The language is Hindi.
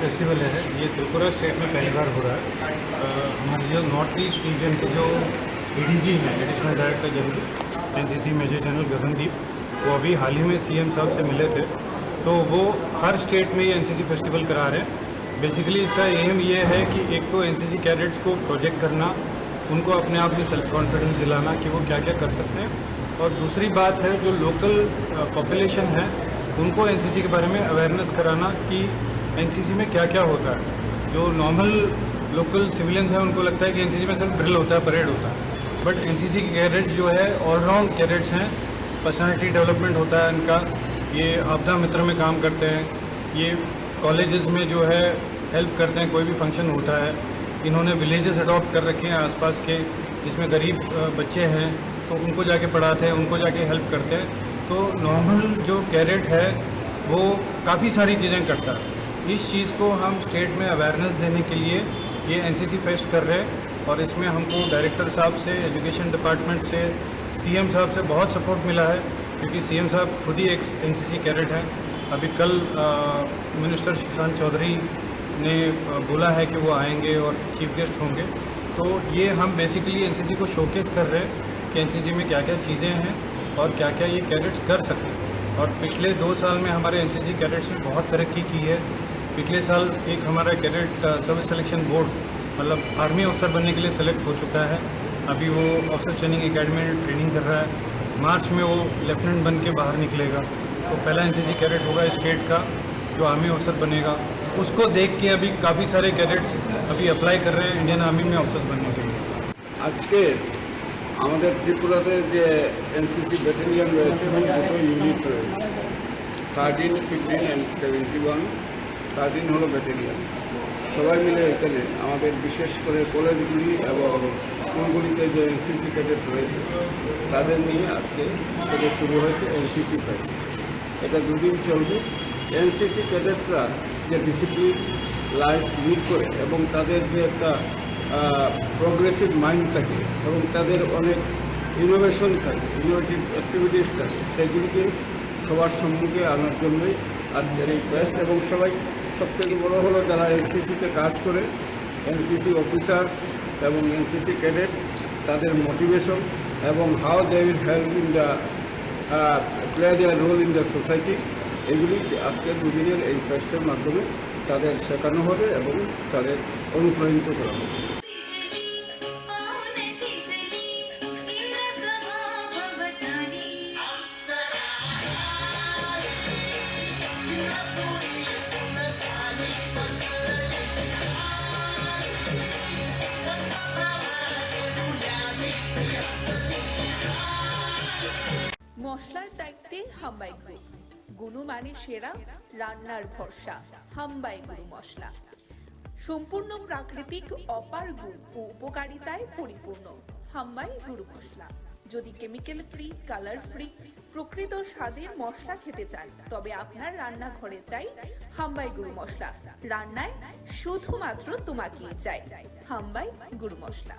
फेस्टिवल है ये त्रिपुरा स्टेट में पहली बार हो रहा है। हमारे जो नॉर्थ ईस्ट रीजन के जो एडीजी हैं, additional director general NCC major general Gagandeep, वो अभी हाल ही में सीएम साहब से मिले थे। तो वो हर स्टेट में ये एनसीसी फेस्टिवल करा रहे हैं। बेसिकली इसका एम ये है कि एक तो एनसीसी कैडेट्स को प्रोजेक्ट करना, उनको अपने आप में सेल्फ कॉन्फिडेंस दिलाना कि वो क्या क्या कर सकते हैं, और दूसरी बात है जो लोकल पॉपुलेशन है उनको एनसीसी के बारे में अवेयरनेस कराना कि एनसीसी में क्या क्या होता है। जो नॉर्मल लोकल सिविलियंस हैं उनको लगता है कि एनसीसी में सिर्फ ड्रिल होता है, परेड होता है, बट एनसीसी के कैडेट्स जो है ऑलराउंड कैडेट्स हैं। पर्सनालिटी डेवलपमेंट होता है इनका, ये आपदा मित्र में काम करते हैं, ये कॉलेजेस में जो है हेल्प करते हैं, कोई भी फंक्शन होता है। इन्होंने विलेजेस अडॉप्ट कर रखे हैं आसपास के, जिसमें गरीब बच्चे हैं तो उनको जाके पढ़ाते हैं, उनको जाके हेल्प करते हैं। तो नॉर्मल जो कैडेट है वो काफ़ी सारी चीज़ें करता है। इस चीज़ को हम स्टेट में अवेयरनेस देने के लिए ये एनसीसी फेस्ट कर रहे हैं, और इसमें हमको डायरेक्टर साहब से, एजुकेशन डिपार्टमेंट से, सीएम साहब से बहुत सपोर्ट मिला है, क्योंकि सीएम साहब खुद ही एक एनसीसी कैडेट हैं। अभी कल मिनिस्टर सुशांत चौधरी ने बोला है कि वो आएंगे और चीफ गेस्ट होंगे। तो ये हम बेसिकली एनसीसी को शोकेस कर रहे हैं कि एनसीसी में क्या क्या चीज़ें हैं और क्या क्या ये कैडेट्स कर सकते हैं। और पिछले 2 साल में हमारे एनसीसी कैडेट्स ने बहुत तरक्की की है। पिछले साल एक हमारा कैडेट सर्विस सिलेक्शन बोर्ड, मतलब आर्मी अफसर बनने के लिए सेलेक्ट हो चुका है। अभी वो ऑफिसर ट्रेनिंग एकेडमी में ट्रेनिंग कर रहा है। मार्च में वो लेफ्टिनेंट बन के बाहर निकलेगा, तो पहला एनसीसी कैडेट होगा स्टेट का जो आर्मी अफसर बनेगा। उसको देख के अभी काफ़ी सारे कैडेट्स अभी अप्लाई कर रहे हैं इंडियन आर्मी में ऑफिसर बनने के लिए। आज के আমাদের ত্রিপুরাতে যে এনসিসি ব্যাটালিয়ন রয়েছে এবং দুটো ইউনিট রয়েছে, 13, 15 অ্যান্ড 71। 13 হলো ব্যাটালিয়ন। সবাই মিলে এখানে আমাদের বিশেষ করে কলেজগুলি এবং স্কুলগুলিতে যে এনসিসি ক্যাডেট রয়েছে তাদের নিয়ে আজকে থেকে শুরু হয়েছে এনসিসি ফেস্ট। এটা 2 দিন চলবে। এনসিসি ক্যাডেটরা যে ডিসিপ্লিন লাইফ লিড করে এবং তাদের যে একটা প্রোগ্রেসিভ মাইন্ড থাকে এবং তাদের অনেক ইনোভেশন থাকে, ইনোভেটিভ অ্যাক্টিভিটিস থাকে, সেগুলিকে সবার সম্মুখে আনার জন্যই আজকের এই ফেস্ট। এবং সবাই সবথেকে বড় হলো যারা এনসিসিতে কাজ করে, এনসিসি অফিসার্স এবং এনসিসি ক্যাডেটস, তাদের মোটিভেশন এবং how they will help in the play their role in the society, এগুলি আজকে 2 দিনের এই ফেস্টের মাধ্যমে তাদের শেখানো হবে এবং তাদের অনুপ্রাণিত করা হবে। মশলার দায়িত্বে হাম্বাই গ্রুপ, গুণমানে সেরা, রান্নার ভরসা। হাম্বাই গুরু মশলা সম্পূর্ণ প্রাকৃতিক, অপার গুণ ও উপকারিতায় পরিপূর্ণ। হাম্বাই গুরু মশলা। যদি কেমিক্যাল ফ্রি, কালার ফ্রি, প্রকৃত স্বাদের মশলা খেতে চান, তবে আপনার রান্নাঘরে চাই হাম্বাই গুরু মশলা। রান্নায় শুধুমাত্র তোমাকেই চাই হাম্বাই গুরু মশলা।